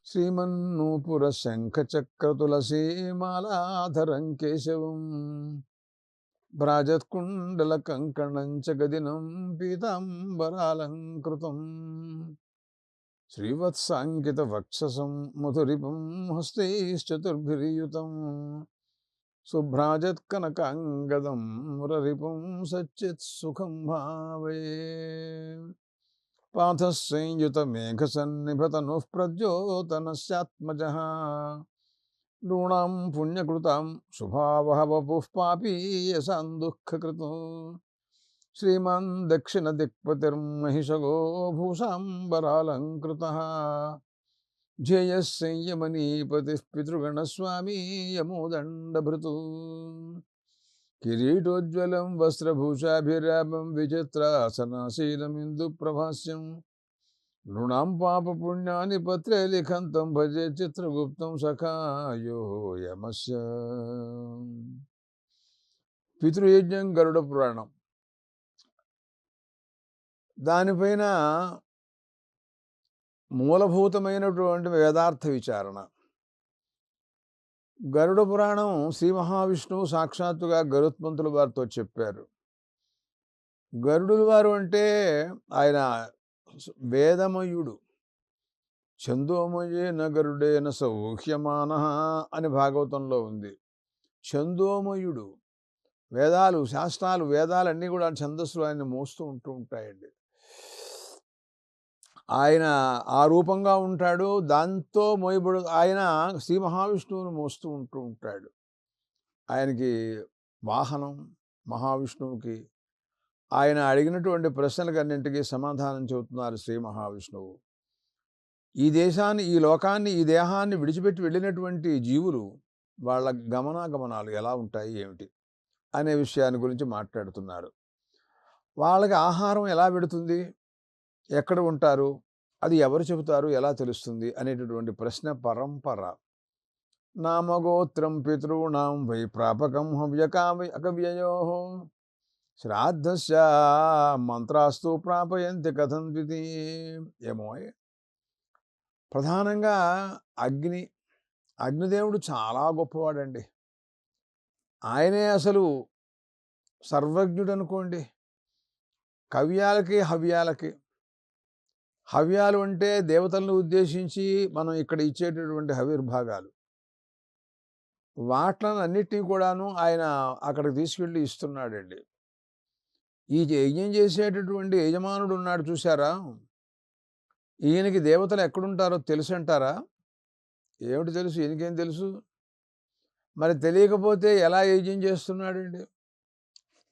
శ్రీమన్నూపుర శంఖచక్రతులసీమాలాధరం కేశవం భ్రాజత్కుండల కంకణం చ గదినం పీతాంబరాలంకృతం శ్రీవత్సాంకిత వక్షసం మధురిపం హస్తైశ్చతుర్భిర్యుతం శుభ్రాజత్కనకాంగదం మురరిపం సచ్చిత్సుఖం భావయే పాథస్సంయుతమేఘసన్నిభతనుః ప్రద్యోతనస్యాత్మజः నృణాం పుణ్యకృతాం శుభావహవపుః పాపీయసాం దుఃఖకృతో శ్రీమాన్ దక్షిణదిక్పతిర్మహిషగో భూషాంబరాలంకృతः ధ్యేయः సంయమనీపతిः పితృగణస్వామీ యమోదండభృతు కిరీటోజ్వలం వస్త్రభూషాభిరామం విచిత్రాసనాశీలమిందుప్రభాస్యం నృణాం పాపపుణ్యాని పత్రే లిఖంతం భజే చిత్రగుప్తం సఖాయో యమస్య. పితృయజ్ఞం గరుడ పురాణం. దానిపైన మూలభూతమైనటువంటి వేదార్థ విచారణ. గరుడ పురాణం శ్రీ మహావిష్ణువు సాక్షాత్తుగా గరుత్మంతుల వారితో చెప్పారు. గరుడుల వారు అంటే ఆయన వేదమయుడు. ఛందోమయేన గరుడేన సౌహ్యమాన అని భాగవతంలో ఉంది. ఛందోమయుడు. వేదాలు, శాస్త్రాలు, వేదాలన్నీ కూడా ఛందస్సులు ఆయన మోస్తూ ఉంటాయండి. ఆయన ఆ రూపంగా ఉంటాడు. దాంతో మోయబడు ఆయన శ్రీ మహావిష్ణువుని మోస్తూ ఉంటాడు. ఆయనకి వాహనం మహావిష్ణువుకి. ఆయన అడిగినటువంటి ప్రశ్నలకన్నింటికీ సమాధానం చెబుతున్నారు శ్రీ మహావిష్ణువు. ఈ దేశాన్ని, ఈ లోకాన్ని, ఈ దేహాన్ని విడిచిపెట్టి వెళ్ళినటువంటి జీవులు వాళ్ళ గమనాగమనాలు ఎలా ఉంటాయి ఏమిటి అనే విషయాన్ని గురించి మాట్లాడుతున్నారు. వాళ్ళకి ఆహారం ఎలా పెడుతుంది, ఎక్కడ ఉంటారు, అది ఎవరు చెబుతారు, ఎలా తెలుస్తుంది అనేటటువంటి ప్రశ్న పరంపర. నామగోత్రం పితॄణాం వై ప్రాపకం అకవ్యయో శ్రాద్ధస్య మంత్రాస్తు ప్రాపయంతి కథం ద్వితి. ఏమో ప్రధానంగా అగ్నిదేవుడు చాలా గొప్పవాడండి. ఆయనే అసలు సర్వజ్ఞుడు అనుకోండి. కవ్యాలకి హవ్యాలకి. హవ్యాలు అంటే దేవతలను ఉద్దేశించి మనం ఇక్కడ ఇచ్చేటటువంటి హవిర్భాగాలు. వాట్లను అన్నిటినీ కూడాను ఆయన అక్కడికి తీసుకెళ్ళి ఇస్తున్నాడండి. ఈ యజ్ఞం చేసేటటువంటి యజమానుడు ఉన్నాడు చూసారా, ఈయనకి దేవతలు ఎక్కడుంటారో తెలుసు అంటారా? ఏమిటి తెలుసు? ఈయనకేం తెలుసు? మరి తెలియకపోతే ఎలా యజ్ఞం చేస్తున్నాడండి?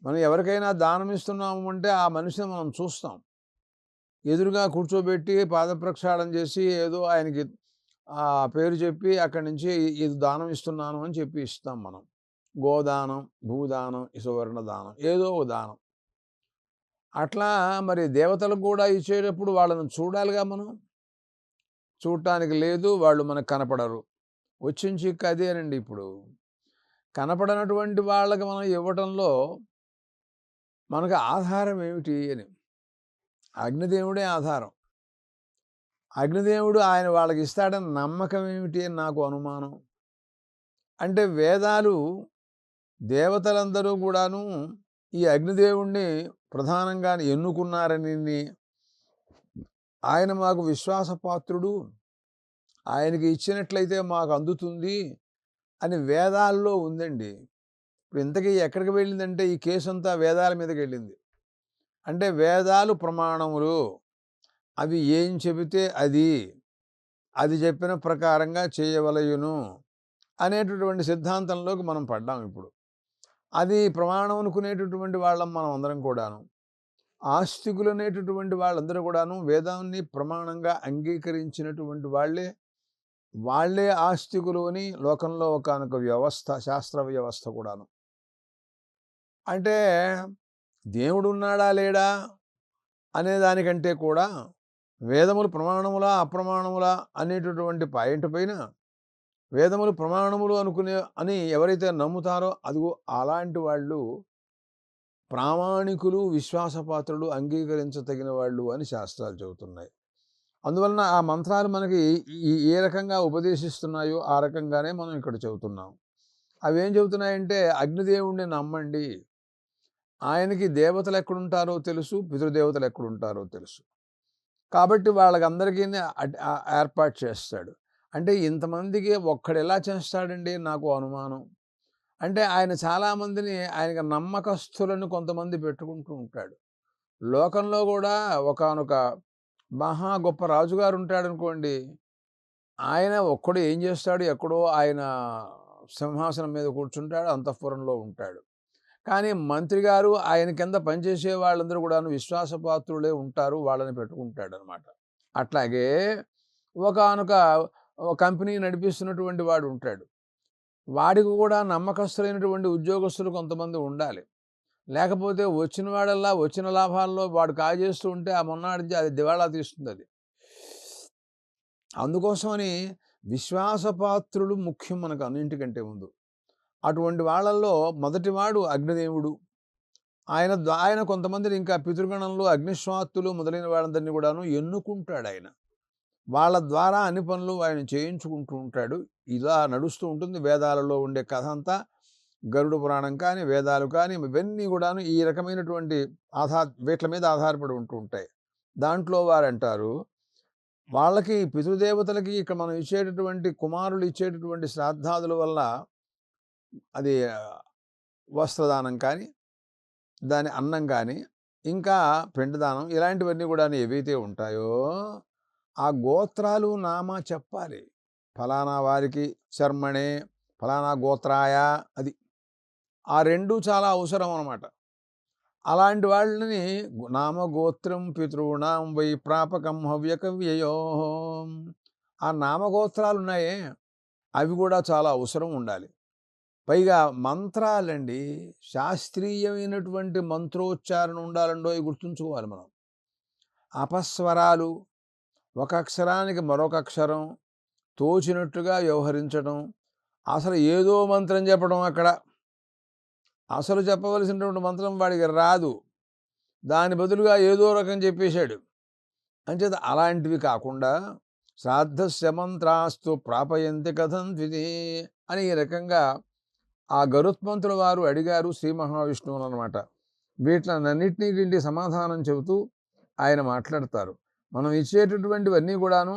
మనం ఎవరికైనా దానం ఇస్తున్నాము అంటే ఆ మనిషిని మనం చూస్తాం. ఎదురుగా కూర్చోబెట్టి పాదప్రక్షాళన చేసి ఏదో ఆయనకి ఆ పేరు చెప్పి అక్కడి నుంచి ఇది దానం ఇస్తున్నాను అని చెప్పి ఇస్తాం మనం. గోదానం, భూదానం, సువర్ణ దానం, ఏదో ఓ దానం. అట్లా మరి దేవతలకు కూడా ఇచ్చేటప్పుడు వాళ్ళను చూడాలిగా మనం. చూడటానికి లేదు, వాళ్ళు మనకు కనపడరు. వచ్చిన చిక్కు అదేనండి. ఇప్పుడు కనపడనటువంటి వాళ్ళకి మనం ఇవ్వటంలో మనకు ఆధారం ఏమిటి అని. అగ్నిదేవుడే ఆధారం. అగ్నిదేవుడు ఆయన వాళ్ళకి ఇస్తాడని నమ్మకం ఏమిటి అని నాకు అనుమానం. అంటే వేదాలు, దేవతలందరూ కూడాను ఈ అగ్నిదేవుణ్ణి ప్రధానంగా ఎన్నుకున్నారని, ఆయన మాకు విశ్వాసపాత్రుడు, ఆయనకి ఇచ్చినట్లయితే మాకు అందుతుంది అని వేదాల్లో ఉందండి. ఇప్పుడు ఇంతకీ ఎక్కడికి వెళ్ళిందంటే ఈ కేసు అంతా వేదాల మీదకి వెళ్ళింది. అంటే వేదాలు ప్రమాణములు, అవి ఏం చెబితే అది చెప్పిన ప్రకారంగా చేయవలయును అనేటటువంటి సిద్ధాంతంలోకి మనం పడ్డాం. ఇప్పుడు అది ప్రమాణం అనుకునేటటువంటి వాళ్ళం మనం అందరం కూడాను. ఆస్తికులు అనేటటువంటి వాళ్ళందరూ కూడాను వేదాన్ని ప్రమాణంగా అంగీకరించినటువంటి వాళ్ళే ఆస్తికులు అని లోకంలో ఒకానొక వ్యవస్థ, శాస్త్ర వ్యవస్థ కూడాను. అంటే దేవుడు ఉన్నాడా లేడా అనే దానికంటే కూడా వేదములు ప్రమాణములా అప్రమాణములా అనేటటువంటి పాయింట్ పైన వేదములు ప్రమాణములు అని ఎవరైతే నమ్ముతారో అదిగో అలాంటి వాళ్ళు ప్రామాణికులు, విశ్వాసపాత్రులు, అంగీకరించదగిన వాళ్ళు అని శాస్త్రాలు చెబుతున్నాయి. అందువలన ఆ మంత్రాలు మనకి ఏ రకంగా ఉపదేశిస్తున్నాయో ఆ రకంగానే మనం ఇక్కడ చెబుతున్నాం. అవేం చెబుతున్నాయంటే అగ్నిదేవుడిని నమ్మండి. ఆయనకి దేవతలు ఎక్కడుంటారో తెలుసు, పితృదేవతలు ఎక్కడుంటారో తెలుసు. కాబట్టి వాళ్ళకందరికీని ఏర్పాటు చేస్తాడు. అంటే ఇంతమందికి ఒక్కడెలా చేస్తాడండి నాకు అనుమానం. అంటే ఆయన చాలామందిని ఆయనకి నమ్మకస్తులను కొంతమంది పెట్టుకుంటూ ఉంటాడు. లోకంలో గూడా ఒకానొక మహా గొప్ప రాజుగారు ఉంటాడనుకోండి. ఆయన ఒక్కడు ఏం చేస్తాడు? ఎక్కడో ఆయన సింహాసనం మీద కూర్చుంటాడు. అంతఃపురంలో ఉంటాడు. కానీ మంత్రి గారు ఆయన కింద పనిచేసే వాళ్ళందరూ కూడాను విశ్వాసపాత్రులే ఉంటారు. వాళ్ళని పెట్టుకుంటాడనమాట. అట్లాగే ఒకానొక కంపెనీ నడిపిస్తున్నటువంటి వాడు ఉంటాడు. వాడికి కూడా నమ్మకస్తులైనటువంటి ఉద్యోగస్తులు కొంతమంది ఉండాలి. లేకపోతే వచ్చిన వాడల్లా వచ్చిన లాభాల్లో వాడు కాజేస్తూ ఉంటే ఆ మొన్నాడి నుంచి అది దివాళా తీస్తుందది. అందుకోసమని విశ్వాసపాత్రులు ముఖ్యం మనకు అన్నింటికంటే ముందు. అటువంటి వాళ్ళల్లో మొదటివాడు అగ్నిదేవుడు. ఆయన కొంతమందిని ఇంకా పితృగణంలో అగ్నిశ్వాత్తులు మొదలైన వాళ్ళందరినీ కూడాను ఎన్నుకుంటాడాయన. వాళ్ళ ద్వారా అన్ని పనులు ఆయన చేయించుకుంటూ ఉంటాడు. ఇలా నడుస్తూ ఉంటుంది వేదాలలో ఉండే కథ అంతా. గరుడ పురాణం కానీ, వేదాలు కానీ ఇవన్నీ కూడాను ఈ రకమైనటువంటి వీట్ల మీద ఆధారపడి ఉంటూ ఉంటాయి. దాంట్లో వారంటారు, వాళ్ళకి పితృదేవతలకి ఇక్కడ మనం ఇచ్చేటటువంటి కుమారులు ఇచ్చేటటువంటి శ్రాద్ధాదుల వల్ల అది వస్త్రదానం కానీ, దాని అన్నం కానీ, ఇంకా పిండదానం ఇలాంటివన్నీ కూడా ఏవైతే ఉంటాయో ఆ గోత్రాలు నామా చెప్పాలి. ఫలానా వారికి శర్మణే, ఫలానా గోత్రాయ అది. ఆ 2 చాలా అవసరం అన్నమాట. అలాంటి వాళ్ళని నామగోత్రం పితॄణాం వై ప్రాపకం హవ్యకవ్యయోః. ఆ నామగోత్రాలున్నాయే అవి కూడా చాలా అవసరం ఉండాలి. పైగా మంత్రాలండి శాస్త్రీయమైనటువంటి మంత్రోచ్చారణ ఉండాలండోయ్ గుర్తుంచుకోవాలి మనం. అపస్వరాలు, ఒక అక్షరానికి మరొక అక్షరం తోచినట్టుగా వ్యవహరించడం, అసలు ఏదో మంత్రం చెప్పడం అక్కడ. అసలు చెప్పవలసినటువంటి మంత్రం వాడికి రాదు. దాని బదులుగా ఏదో రకం చెప్పేశాడు. అంచేత అలాంటివి కాకుండా శ్రాద్ధస్య మంత్రాస్తు ప్రాపయంతి కథం ద్వితి అని ఈ రకంగా ఆ గరుత్మంతుల వారు అడిగారు శ్రీ మహావిష్ణువునమాట. వీటిలన్నిటికీ సమాధానం చెబుతూ ఆయన మాట్లాడతారు. మనం ఇచ్చేటటువంటివన్నీ కూడాను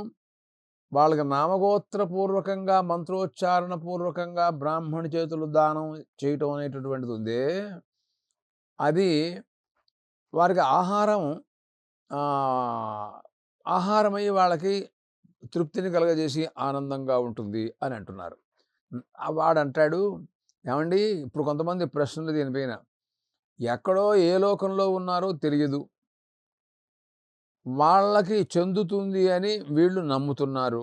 వాళ్ళకి నామగోత్రపూర్వకంగా మంత్రోచ్చారణ పూర్వకంగా బ్రాహ్మణి చేతులు దానం చేయటం అనేటటువంటిది ఉందే, అది వారికి ఆహారమై వాళ్ళకి తృప్తిని కలగజేసి ఆనందంగా ఉంటుంది అని అంటున్నారు. వాడంటాడు, ఏమండి ఇప్పుడు కొంతమంది ప్రశ్నలు దీనిపైన ఎక్కడో ఏ లోకంలో ఉన్నారో తెలియదు, వాళ్ళకి చెందుతుంది అని వీళ్ళు నమ్ముతున్నారు.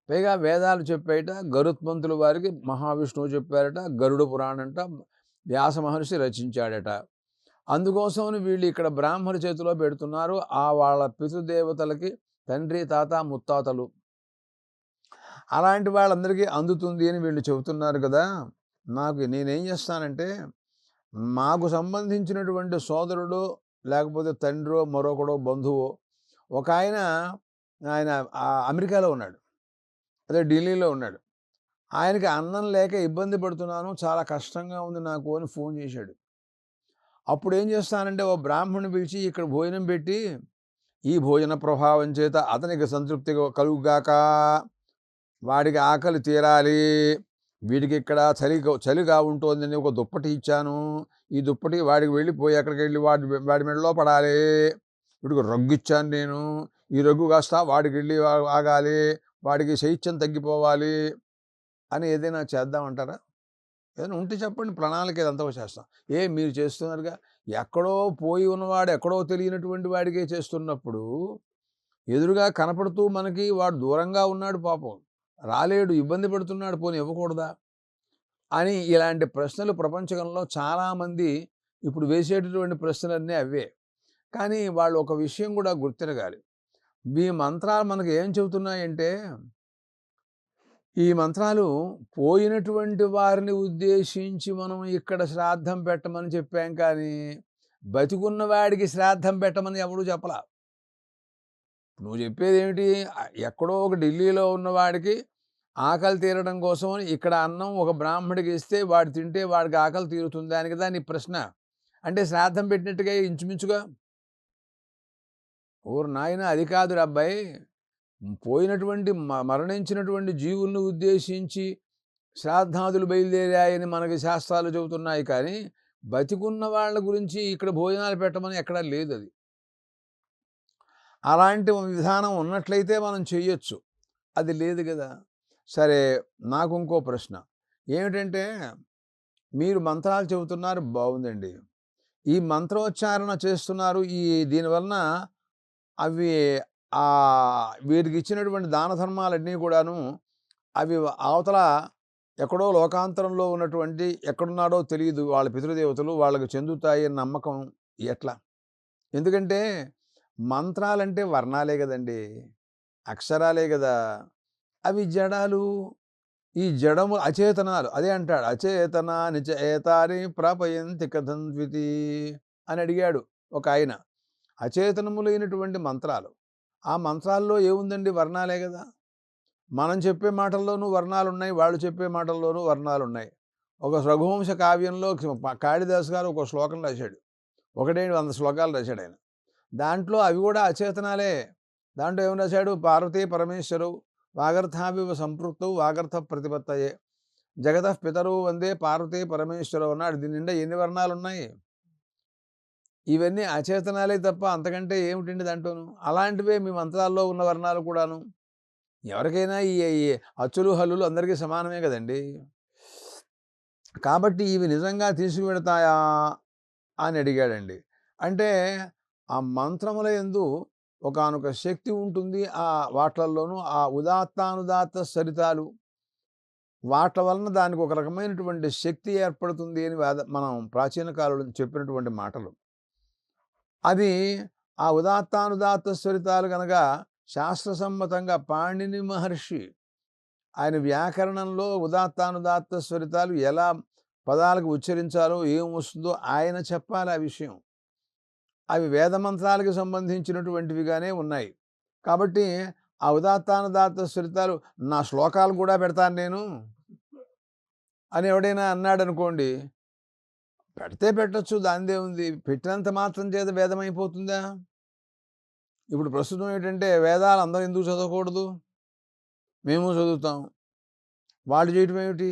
పైగా వేదాలు చెప్పేట గరుత్మంతుల వారికి మహావిష్ణువు చెప్పారట, గరుడ పురాణంట వ్యాస మహర్షి రచించాడట. అందుకోసమని వీళ్ళు ఇక్కడ బ్రాహ్మణ చేతిలో పెడుతున్నారు. వాళ్ళ పితృదేవతలకి తండ్రి తాత ముత్తాతలు అలాంటి వాళ్ళందరికీ అందుతుంది అని వీళ్ళు చెబుతున్నారు కదా. నేనేం చేస్తానంటే మాకు సంబంధించినటువంటి సోదరుడు లేకపోతే తండ్రో మరొకడో బంధువు ఒక ఆయన అమెరికాలో ఉన్నాడు, అదే ఢిల్లీలో ఉన్నాడు. ఆయనకి అన్నం లేక ఇబ్బంది పడుతున్నాను, చాలా కష్టంగా ఉంది నాకు అని ఫోన్ చేశాడు. అప్పుడు ఏం చేస్తానంటే ఓ బ్రాహ్మణుని పిలిచి ఇక్కడ భోజనం పెట్టి ఈ భోజన ప్రభావం చేత అతనికి సంతృప్తి కలుగుగాక, వాడికి ఆకలి తీరాలి, వీడికి ఇక్కడ చలిగా ఉంటుందని ఒక దుప్పటి ఇచ్చాను, ఈ దుప్పటి వాడికి వెళ్ళిపోయి ఎక్కడికి వెళ్ళి వాడి మెడలో పడాలి, వీడికి రగ్గు ఇచ్చాను నేను, ఈ రగ్గు కాస్త వాడికి వెళ్ళి ఆగాలి, వాడికి శైత్యం తగ్గిపోవాలి అని ఏదైనా చేద్దామంటారా? ఏదైనా ఉంటే చెప్పండి, ప్రణాళిక ఇదంతా చేస్తాం. మీరు చేస్తున్నారుగా. ఎక్కడో పోయి ఉన్నవాడు ఎక్కడో తెలియనటువంటి వాడికే చేస్తున్నప్పుడు ఎదురుగా కనపడుతూ మనకి వాడు దూరంగా ఉన్నాడు, పాపం రాలేడు, ఇబ్బంది పడుతున్నాడు, పోనీ ఇవ్వకూడదా అని ఇలాంటి ప్రశ్నలు ప్రపంచంలో చాలామంది ఇప్పుడు వేసేటటువంటి ప్రశ్నలన్నీ అవే. కానీ వాళ్ళు ఒక విషయం కూడా గుర్తిరగాలి. ఈ మంత్రాలు మనకు ఏం చెబుతున్నాయంటే, ఈ మంత్రాలు పోయినటువంటి వారిని ఉద్దేశించి మనం ఇక్కడ శ్రాద్ధం పెట్టమని చెప్పాం, కానీ బతికున్న వాడికి శ్రాద్ధం పెట్టమని ఎవడూ చెప్పలా. నువ్వు చెప్పేదేమిటి? ఎక్కడో ఒక ఢిల్లీలో ఉన్నవాడికి ఆకలి తీరడం కోసమని ఇక్కడ అన్నం ఒక బ్రాహ్మడికి ఇస్తే వాడు తింటే వాడికి ఆకలి తీరుతుందా అని కదా నీ ప్రశ్న. అంటే శ్రాద్ధం పెట్టినట్టుగా ఇంచుమించుగా. ఓరి నాయనా! అది కాదురా అబ్బాయి. పోయినటువంటి మరణించినటువంటి జీవుల్ని ఉద్దేశించి శ్రాద్ధాదులు బయలుదేరాయని మనకి శాస్త్రాలు చెబుతున్నాయి కానీ, బతికున్న వాళ్ళ గురించి ఇక్కడ భోజనాలు పెట్టమని ఎక్కడా లేదది. అలాంటి విధానం ఉన్నట్లయితే మనం చెయ్యొచ్చు. అది లేదు గదా! సరే, నాకు ఇంకో ప్రశ్న. ఏమిటంటే, మీరు మంత్రాలు చెబుతున్నారు బావుందండి. ఈ మంత్రోచ్చారణ చేస్తున్నారు. దీనివలన అవి వీరికిచ్చినటువంటి దాన ధర్మాలన్నీ కూడాను అవి అవతల ఎక్కడో లోకాంతరంలో ఉన్నటువంటి ఎక్కడున్నాడో తెలీదు వాళ్ళ పితృదేవతలు వాళ్ళకి చెందుతాయి అన్న నమ్మకం ఎట్లా? ఎందుకంటే మంత్రాలంటే వర్ణాలే గదండీ! అక్షరాలే గదా! అవి జడాలు. ఈ జడము అచేతనాలు. అదే అంటాడు. అచేతనాని చ ఏతాని ప్రాపయంతి కథం ద్వితి అని అడిగాడు ఒకాయన. అచేతనములైనటువంటి మంత్రాలు. ఆ మంత్రాల్లో ఏముందండి? వర్ణాలే గదా! మనం చెప్పే మాటల్లోనూ వర్ణాలున్నాయి. వాళ్ళు చెప్పే మాటల్లోనూ వర్ణాలున్నాయి. ఒక రఘువంశ కావ్యంలో కాళిదాసు గారు ఒక శ్లోకం రాశాడు. 100 శ్లోకాలు రాశాడాయన. దాంట్లో అవి గూడా అచేతనాలే. దాంట్లో ఏం రాశాడు? పార్వతీ పరమేశ్వరౌ వాగర్థావివ సంపృక్తౌ వాగర్థ ప్రతిపత్తయే జగతః పితరౌ వందే పార్వతీ పరమేశ్వరౌ అన్నాడు. దీని నిండా ఎన్ని వర్ణాలున్నాయి? ఇవన్నీ అచేతనాలే తప్ప అంతకంటే ఏమిటండి దాంట్లోను? అలాంటివే మీ మంత్రాల్లో ఉన్న వర్ణాలు కూడాను. ఎవరికైనా ఈ ఈ అచ్చులు, హల్లులు అందరికీ సమానమే గదండీ! కాబట్టి ఇవి నిజంగా తీసుకువెడతాయా అని అడిగాడండి. అంటే ఆ మంత్రముల యందు ఒకానొక శక్తి ఉంటుంది. వాట్లల్లోనూ ఆ ఉదాత్తానుదాత్త సరితాలు వాట్ల వలన దానికి ఒక రకమైనటువంటి శక్తి ఏర్పడుతుంది అని మనం ప్రాచీన కాలంలో చెప్పినటువంటి మాటలు. అది ఆ ఉదాత్తానుదాత్త స్వరితాలు గనక శాస్త్రసమ్మతంగా పాణిని మహర్షి ఆయన వ్యాకరణంలో ఉదాత్తానుదాత్త స్వరితాలు ఎలా పదాలకు ఉచ్చరించాలో ఏం వస్తుందో ఆయన చెప్పాలి ఆ విషయం. అవి వేదమంత్రాలకు సంబంధించినటువంటివిగానే ఉన్నాయి. కాబట్టి ఆ ఉదాత్తానుదాత్త స్వరితాలు నా శ్లోకాలు కూడా పెడతాను నేను అని ఎవడైనా అన్నాడనుకోండి, పెడితే పెట్టొచ్చు, దానిదేముంది? పెట్టినంత మాత్రం చేత వేదమైపోతుందా? ఇప్పుడు ప్రస్తుతం ఏంటంటే వేదాలు అందరూ ఎందుకు చదవకూడదు? మేము చదువుతాం. వాళ్ళు చేయటం ఏమిటి?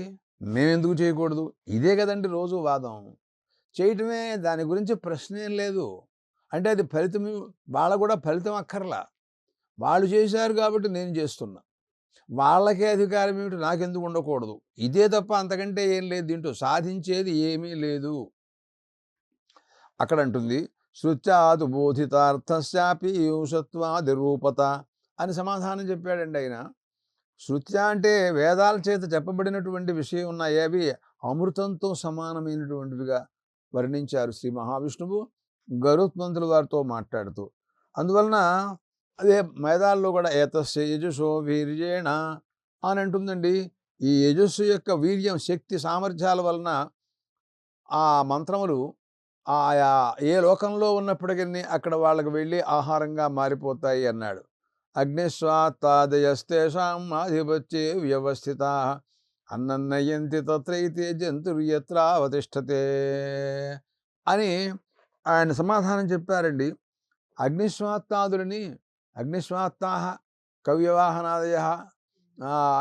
మేమెందుకు చేయకూడదు? ఇదే కదండి రోజు వాదం. చేయటమే, దాని గురించి ప్రశ్నేం లేదు. అంటే అది ఫలితం వాళ్ళకు కూడా ఫలితం అక్కర్లా. వాళ్ళు చేశారు కాబట్టి నేను చేస్తున్నా. వాళ్ళకే అధికారం ఏమిటి? నాకెందుకు ఉండకూడదు? ఇదే తప్ప అంతకంటే ఏం లేదు. దీంట్లో సాధించేది ఏమీ లేదు. అక్కడంటుంది శృత్యాతు బోధితార్థస్యాపి యూషత్వాది రూపత అని సమాధానం చెప్పాడండి ఆయన. శృత్య అంటే వేదాల చేత చెప్పబడినటువంటి విషయం ఉన్నాయి. అవి అమృతంతో సమానమైనటువంటివిగా వర్ణించారు శ్రీ మహావిష్ణువు గరుత్మంతుల వారితో మాట్లాడుతూ. అందువలన అదే వేదాల్లో కూడా ఏతస్య యజుషో వీర్యేణ అని అంటుందండి. ఈ యజస్సు యొక్క వీర్యం, శక్తి, సామర్థ్యాల వలన ఆ మంత్రములు ఆయా ఏ లోకంలో ఉన్నప్పటికీ అక్కడ వాళ్ళకి వెళ్ళి ఆహారంగా మారిపోతాయి అన్నాడు. అగ్నిస్వాత్తాదయస్తేషాం ఆధిపత్యే వ్యవస్థితా అన్నన్నయంతి తత్రైతే జంతుర్యత్ర అవతిష్టతే అని ఆయన సమాధానం చెప్పారండి. అగ్నిస్వాత్తాదులని అగ్నిస్వాత్తాః కవ్యవాహనాదయ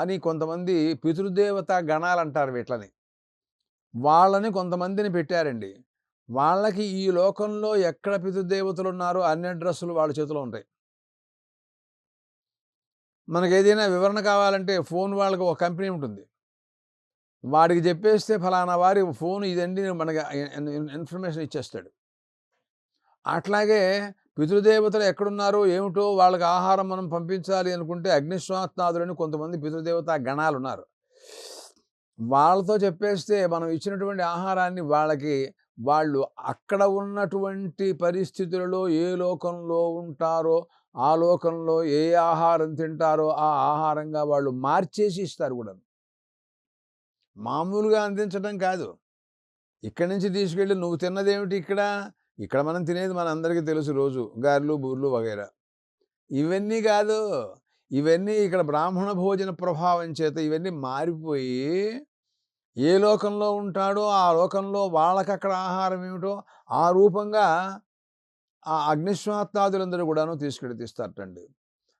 అని కొంతమంది పితృదేవత గణాలు అంటారు వీట్లని. వాళ్ళని కొంతమందిని పెట్టారండి. వాళ్ళకి ఈ లోకంలో ఎక్కడ పితృదేవతలు ఉన్నారో అన్ని అడ్రస్సులు వాళ్ళ చేతిలో ఉంటాయి. మనకేదైనా వివరణ కావాలంటే ఫోన్ వాళ్ళకి ఒక కంపెనీ ఉంటుంది. వాడికి చెప్పేస్తే ఫలానా వారి ఫోన్ ఇదండి మనకి ఇన్ఫర్మేషన్ ఇచ్చేస్తాడు. అట్లాగే పితృదేవతలు ఎక్కడున్నారో ఏమిటో వాళ్ళకి ఆహారం మనం పంపించాలి అనుకుంటే అగ్నిశ్వాత్నాదులని కొంతమంది పితృదేవత గణాలు ఉన్నారు. వాళ్ళతో చెప్పేస్తే మనం ఇచ్చినటువంటి ఆహారాన్ని వాళ్ళు అక్కడ ఉన్నటువంటి పరిస్థితులలో ఏ లోకంలో ఉంటారో ఆ లోకంలో ఏ ఆహారం తింటారో ఆ ఆహారంగా వాళ్ళు మార్చేసి ఇస్తారు కూడా. మామూలుగా అందించడం కాదు. ఇక్కడి నుంచి తీసుకెళ్ళి నువ్వు తిన్నదేమిటి ఇక్కడ మనం తినేది మనందరికీ తెలుసు రోజు గారెలు, బూర్లు వగైరా. ఇవన్నీ కాదు. ఇవన్నీ ఇక్కడ బ్రాహ్మణ భోజన ప్రభావం చేత ఇవన్నీ మారిపోయి, ఏ లోకంలో ఉంటాడో ఆ లోకంలో వాళ్ళకక్కడ ఆహారం ఏమిటో ఆ రూపంగా ఆ అగ్నిశ్వాత్తాదులందరూ కూడాను తీసుకెళ్ళి తీస్తారటండి.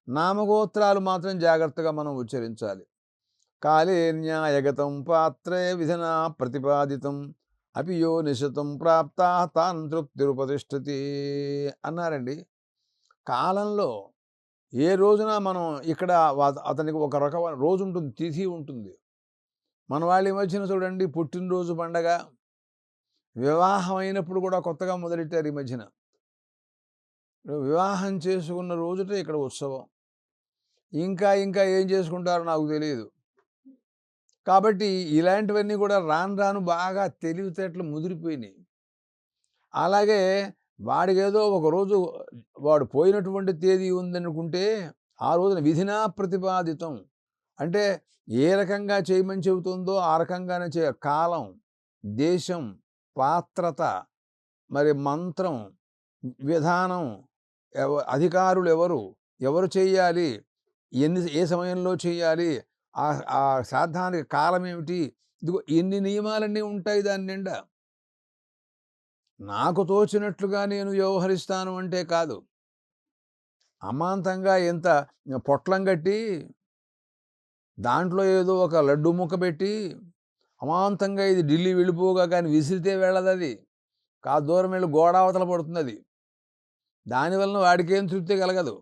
నామగోత్రాలు మాత్రం జాగ్రత్తగా మనం ఉచ్చరించాలి. కాలే న్యాయగతం పాత్రే విధనా ప్రతిపాదితం అపి యో నిశతం ప్రాప్తా తాన్ తృప్తిరుపతిష్ఠతి అన్నారండి. కాలంలో ఏ రోజున మనం ఇక్కడ అతనికి ఒక రకమైన రోజు ఉంటుంది, తిథి ఉంటుంది. మన వాళ్ళు ఈ మధ్యన చూడండి పుట్టినరోజు పండగ, వివాహం అయినప్పుడు కూడా కొత్తగా మొదలెట్టారు ఈ మధ్యన. వివాహం చేసుకున్న రోజుట ఇక్కడ ఉత్సవం. ఇంకా ఇంకా ఏం చేసుకుంటారో నాకు తెలీదు. కాబట్టి ఇలాంటివన్నీ కూడా రాను రాను బాగా తెలివితేటలు ముదిరిపోయినాయి. అలాగే వాడికేదో ఒకరోజు వాడు పోయినటువంటి తేదీ ఉందనుకుంటే, ఆ రోజున విధినా ప్రతిపాదితం. అంటే ఏ రకంగా చేయమని చెబుతుందో ఆ రకంగానే కాలం, దేశం, పాత్రత, మరి మంత్రం, విధానం, అధికారులు ఎవరు, ఎవరు చెయ్యాలి, ఏ సమయంలో చేయాలి, ఆ శ్రాద్ధానికి కాలం ఏమిటి, ఇదిగో ఎన్ని నియమాలన్నీ ఉంటాయి దాని నిండా. నాకు తోచినట్లుగా నేను వ్యవహరిస్తాను అంటే కాదు. అమాంతంగా ఎంత పొట్లం కట్టి, దాంట్లో ఏదో ఒక లడ్డు ముక్క పెట్టి, అమాంతంగా ఇది ఢిల్లీ వెళ్ళిపోగా కానీ విసిరితే వెళ్ళదది. దూరం వెళ్ళి గోడావతల పడుతుందది. దానివలన వాడికేం తృప్తి కలగదు.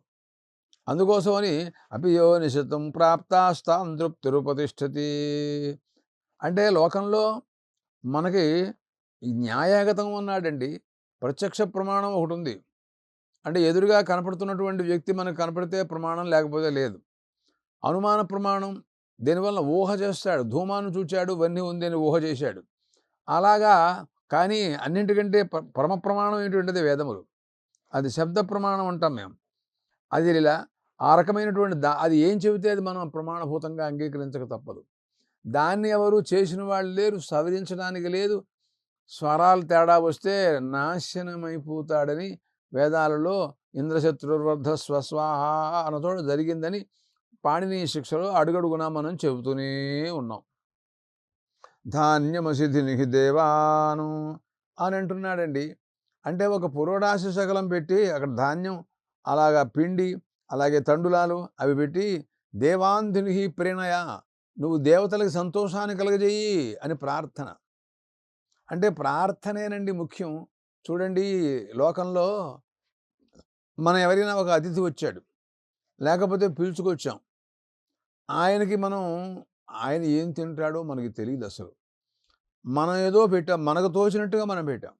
అందుకోసమని అపియో నిశితం ప్రాప్తాస్తాం తృప్తిరుపతిష్ఠతి. అంటే లోకంలో మనకి ఈ న్యాయగతం అన్నాడండి. ప్రత్యక్ష ప్రమాణం ఒకటుంది. అంటే ఎదురుగా కనపడుతున్నటువంటి వ్యక్తి మనకు కనపడితే ప్రమాణం, లేకపోతే లేదు. అనుమాన ప్రమాణం, దీనివల్ల ఊహ చేస్తాడు. ధూమాన్ని చూచాడు, ఇవన్నీ ఉంది అని ఊహ చేశాడు. అలాగా. కానీ అన్నింటికంటే పరమ ప్రమాణం ఏంటంటే వేదములు. అది శబ్ద ప్రమాణం అంటాం మేము. అది ఇలా ఆ రకమైనటువంటి అది ఏం చెబితే అది మనం ప్రమాణభూతంగా అంగీకరించక తప్పదు. దాన్ని ఎవరు చేసిన వాళ్ళు లేరు, సవరించడానికి లేదు. స్వరాలు తేడా వస్తే నాశనమైపోతాడని వేదాలలో ఇంద్రశత్రుర్వర్ధ స్వస్వాహ అన్నతోడు జరిగిందని పాణిని శిక్షలో అడుగడుగునా మనం చెబుతూనే ఉన్నాం. ధాన్యమసిధిని దేవాను అని అంటున్నాడండి. అంటే ఒక పురోడాశ శకలం పెట్టి అక్కడ ధాన్యం, అలాగా పిండి, అలాగే తండులాలు అవి పెట్టి దేవాంధుని ప్రేణయ, నువ్వు దేవతలకు సంతోషాన్ని కలగజేయి అని ప్రార్థన. అంటే ప్రార్థనేనండి ముఖ్యం. చూడండి, లోకంలో మనం ఎవరైనా ఒక అతిథి వచ్చాడు, లేకపోతే పిలుచుకొచ్చాం, ఆయనకి ఆయన ఏం తింటాడో మనకి తెలియదు అసలు. మనం ఏదో పెట్టాం, మనకు తోచినట్టుగా మనం పెట్టాం.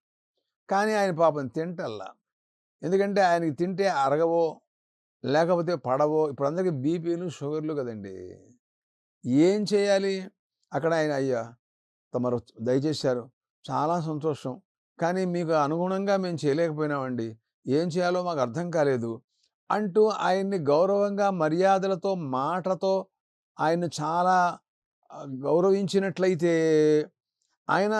కానీ ఆయన పాపం తింటల్లా. ఎందుకంటే ఆయనకి తింటే అరగవో, లేకపోతే పడవో. ఇప్పుడు అందరికీ బీపీలు, షుగర్లు కదండి. ఏం చేయాలి? అక్కడ ఆయన, అయ్యా తమరు దయచేశారు, చాలా సంతోషం, కానీ మీకు అనుగుణంగా మేము చేయలేకపోయినామండి, ఏం చేయాలో మాకు అర్థం కాలేదు అంటూ ఆయన్ని గౌరవంగా, మర్యాదలతో, మాటతో ఆయన్ని చాలా గౌరవించినట్లయితే ఆయన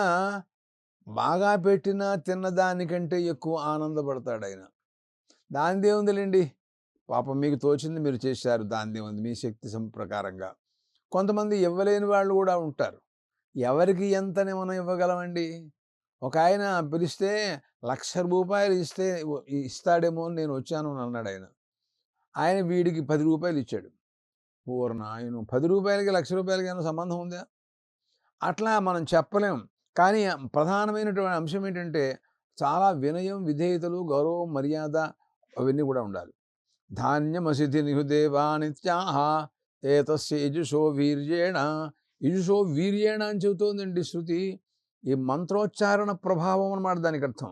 బాగా పెట్టినా తిన్నదానికంటే ఎక్కువ ఆనందపడతాడు ఆయన. దానిదేముందిలేండి, పాపం మీకు తోచింది మీరు చేశారు, దానిదేముంది, మీ శక్తి ప్రకారంగా. కొంతమంది ఇవ్వలేని వాళ్ళు కూడా ఉంటారు. ఎవరికి ఎంతని మనం ఇవ్వగలమండి? ఒక ఆయన పిలిస్తే ₹1,00,000 ఇస్తాడేమో అని నేను వచ్చాను అని అన్నాడు ఆయన. ఆయన వీడికి ₹10 ఇచ్చాడు. ఓరి నాయనో! ₹10కి ₹1,00,000కి ఏమైనా సంబంధం ఉందా? అట్లా మనం చెప్పలేం. కానీ ప్రధానమైనటువంటి అంశం ఏంటంటే చాలా వినయం, విధేయతలు, గౌరవం, మర్యాద అవన్నీ కూడా ఉండాలి. ధాన్యమసిధి నిహుదేవా నిత్యాహ ఏతస్య యజుషో వీర్యేణ. యజుషో వీర్యేణ అని చెబుతోందండి శృతి. ఈ మంత్రోచ్చారణ ప్రభావం అన్నమాట దానికి అర్థం.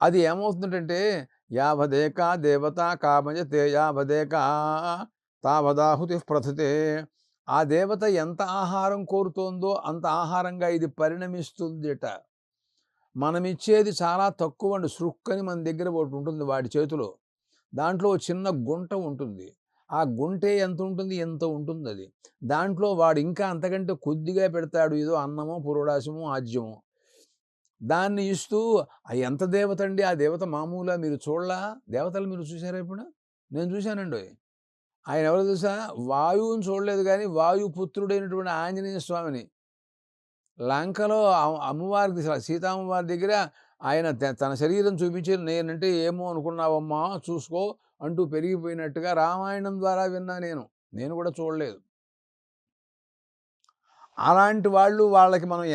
అది ఏమవుతుందంటే యావదేకా దేవత కామయతే యావదేకా తావదాహుతి ప్రథతే. ఆ దేవత ఎంత ఆహారం కోరుతోందో అంత ఆహారంగా ఇది పరిణమిస్తుందిట. మనమిచ్చేది చాలా తక్కువ అండి. సృక్కని మన దగ్గర ఒకటి ఉంటుంది వాడి చేతిలో. దాంట్లో చిన్న గుంట ఉంటుంది. ఆ గుంటే ఎంత ఉంటుంది? ఎంత ఉంటుంది అది. దాంట్లో వాడు ఇంకా అంతకంటే కొద్దిగా పెడతాడు. ఏదో అన్నమో, పురోడాశమో, ఆజ్యమో. దాన్ని ఇస్తూ ఎంత దేవత అండి, ఆ దేవత మామూలా? మీరు చూడలా? దేవతలు మీరు చూసారా ఇప్పుడు? నేను చూశానండోయ్. ఆయన ఎవరో తెలుసా? వాయువుని చూడలేదు గానీ, వాయుపుత్రుడైనటువంటి ఆంజనేయ స్వామిని లంకలో అమ్మవారికి సీతమ్మవారి దగ్గర ఆయన తన శరీరం చూపించి, నేనంటే ఏమో అనుకున్నావమ్మా చూసుకో అంటూ పెరిగిపోయినట్టుగా రామాయణం ద్వారా విన్నా నేను. నేను కూడా చూడలేదు. అలాంటి వాళ్ళకి మనం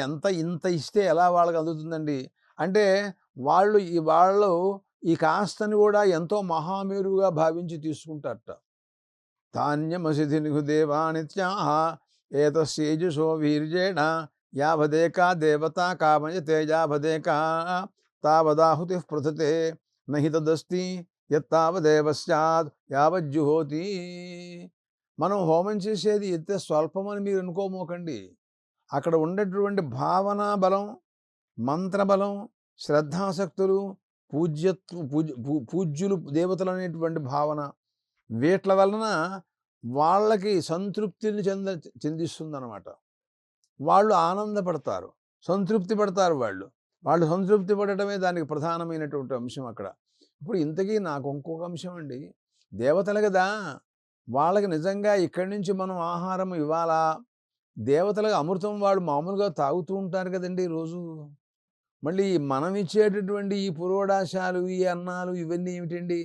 ఇంత ఇస్తే ఎలా వాళ్ళకి అందుతుందండి? అంటే వాళ్ళు ఈ కాస్తని కూడా ఎంతో మహామేరుగా భావించి తీసుకుంటారట. ధాన్యమసి నిహుదేవా నిత్యాః ఏతస్యేజుషో వీర్యేణ యావదేకా దేవతా కామయతే యావదేకా తావదాహుతిః పృథతే నహి తదస్తి యత్తావదేవ స్యాద్ యావజ్జుహోతి. మనం హోమం చేసేది ఎంత స్వల్పమని మీరు అనుకోమోకండి. అక్కడ ఉండేటువంటి భావనా బలం, మంత్రబలం, శ్రద్ధాసక్తులు, పూజ్యులు దేవతలు అనేటువంటి భావన, వీట్ల వలన వాళ్ళకి సంతృప్తిని చెందిస్తుందన్నమాట. వాళ్ళు ఆనందపడతారు, సంతృప్తి పడతారు వాళ్ళు. వాళ్ళు సంతృప్తి పడటమే దానికి ప్రధానమైనటువంటి అంశం అక్కడ. ఇప్పుడు ఇంతకీ నాకు ఇంకొక అంశం అండి. దేవతలు కదా! వాళ్ళకి నిజంగా ఇక్కడి నుంచి మనం ఆహారం ఇవ్వాలా? దేవతలకు అమృతం వాళ్ళు మామూలుగా తాగుతూ ఉంటారు కదండీ రోజు. మళ్ళీ మనం ఇచ్చేటటువంటి ఈ పురోడాశాలు, ఈ అన్నాలు ఇవన్నీ ఏమిటండి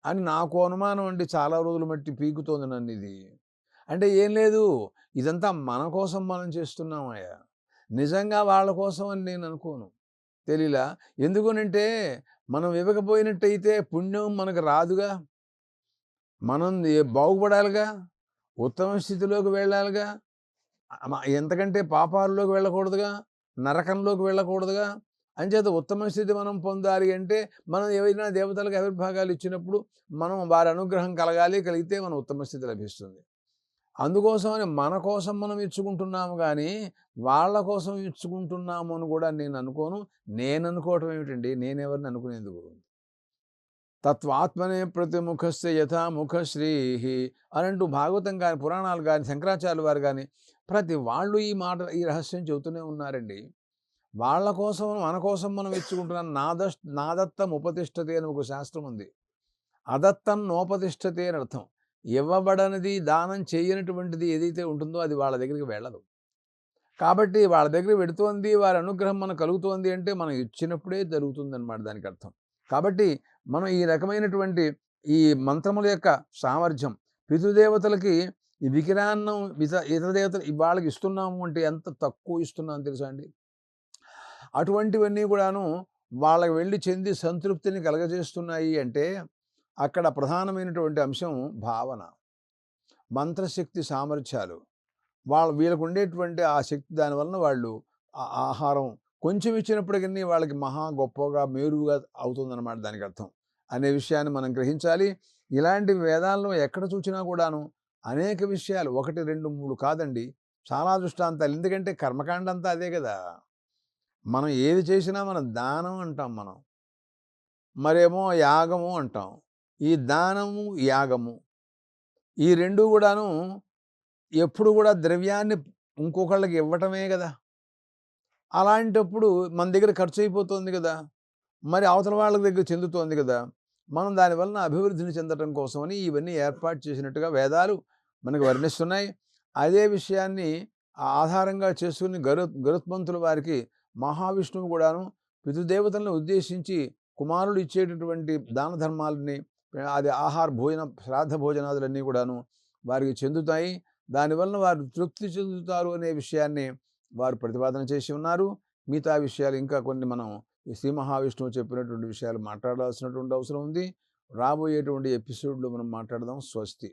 అని నాకు అనుమానం అండి. చాలా రోజులు మట్టి పీకుతోంది నన్నిది. అంటే ఏం లేదు, ఇదంతా మన కోసం మనం చేస్తున్నామయ్యా. నిజంగా వాళ్ళ కోసం అని నేను అనుకోను. తెలీలా? ఎందుకనంటే మనం ఇవ్వకపోయినట్టయితే పుణ్యం మనకు రాదుగా. మనం బాగుపడాలిగా, ఉత్తమ స్థితిలోకి వెళ్ళాలిగా. ఎంతకంటే పాపాల్లోకి వెళ్ళకూడదుగా, నరకంలోకి వెళ్ళకూడదుగా. అంచేత ఉత్తమ స్థితి మనం పొందాలి అంటే మనం ఏవైనా దేవతలకు ఆవిర్భాగాలు ఇచ్చినప్పుడు మనం వారి అనుగ్రహం కలిగితే మన ఉత్తమ స్థితి లభిస్తుంది. అందుకోసమని మన కోసం మనం ఇచ్చుకుంటున్నాము గానీ, వాళ్ళ కోసం ఇచ్చుకుంటున్నాము అని కూడా నేను అనుకోను. నేను అనుకోవటం ఏమిటండి? నేనెవరిని అనుకునేందుకు? తత్వాత్మనే ప్రతిముఖస్య యథాముఖ శ్రీహి అనంటూ భాగవతం గాని, పురాణాలు గాని, శంకరాచార్యులు వారు గాని ప్రతి వాళ్ళు ఈ రహస్యం చెబుతూనే ఉన్నారండి. వాళ్ళ కోసం మన కోసం మనం ఇచ్చుకుంటున్నాం. నాదత్తం ఉపతిష్ఠతే అని ఒక శాస్త్రం ఉంది. అదత్తం నోపతిష్ఠతే అని అర్థం. ఇవ్వబడనిది, దానం చేయనటువంటిది ఏదైతే ఉంటుందో అది వాళ్ళ దగ్గరికి వెళ్ళదు. కాబట్టి వాళ్ళ దగ్గరికి వెడుతోంది, వారి అనుగ్రహం మనకు కలుగుతోంది అంటే మనం ఇచ్చినప్పుడే జరుగుతుందన్నమాట దానికి అర్థం. కాబట్టి మనం ఈ రకమైనటువంటి ఈ మంత్రముల యొక్క సామర్థ్యం, పితృదేవతలకి ఈ వికిరాన్నం ఇతర దేవతలు వాళ్ళకి ఇస్తున్నాము అంటే ఎంత తక్కువ ఇస్తున్నాం తెలుసా అండి? అటువంటివన్నీ కూడాను వాళ్ళకి వెళ్ళి చెంది సంతృప్తిని కలగజేస్తున్నాయి అంటే అక్కడ ప్రధానమైనటువంటి అంశం భావన, మంత్రశక్తి సామర్థ్యాలు. వీళ్ళకు ఉండేటువంటి ఆ శక్తి దానివలన వాళ్ళు ఆహారం కొంచెం ఇచ్చినప్పటికీ వాళ్ళకి మహా గొప్పగా మేరుగా అవుతుందన్నమాట దానికి అర్థం అనే విషయాన్ని మనం గ్రహించాలి. ఇలాంటి వేదాల్లో ఎక్కడ చూసినా కూడాను అనేక విషయాలు 1, 2, 3 కాదండి, చాలా దృష్టాంతాలు. ఎందుకంటే కర్మకాండ అంతా అదే కదా. మనం ఏది చేసినా మనం దానం అంటాం, మనం మరేమో యాగము అంటాం. ఈ దానము, యాగము ఈ రెండు కూడాను ఎప్పుడు కూడా ద్రవ్యాన్ని ఇంకొకళ్ళకి ఇవ్వటమే కదా. అలాంటప్పుడు మన దగ్గర ఖర్చు అయిపోతుంది కదా, మరి అవతల వాళ్ళ దగ్గర చెందుతోంది కదా. మనం దానివలన అభివృద్ధిని చెందటం కోసమని ఇవన్నీ ఏర్పాటు చేసినట్టుగా వేదాలు మనకు వర్ణిస్తున్నాయి. అదే విషయాన్ని ఆధారంగా చేసుకుని గరుత్మంతుల వారికి మహావిష్ణువు కూడాను పితృదేవతలను ఉద్దేశించి కుమారులు ఇచ్చేటటువంటి దాన ధర్మాలని, అది శ్రాద్ధ భోజనాదులన్నీ కూడాను వారికి చెందుతాయి. దానివలన వారు తృప్తి చెందుతారు అనే విషయాన్ని వారు ప్రతిపాదన చేసి ఉన్నారు. మిగతా విషయాలు ఇంకా కొన్ని మనం ఈ శ్రీ మహావిష్ణువు చెప్పినటువంటి విషయాలు మాట్లాడాల్సినటువంటి అవసరం ఉంది. రాబోయేటువంటి ఎపిసోడ్లో మనం మాట్లాడదాం. స్వస్తి.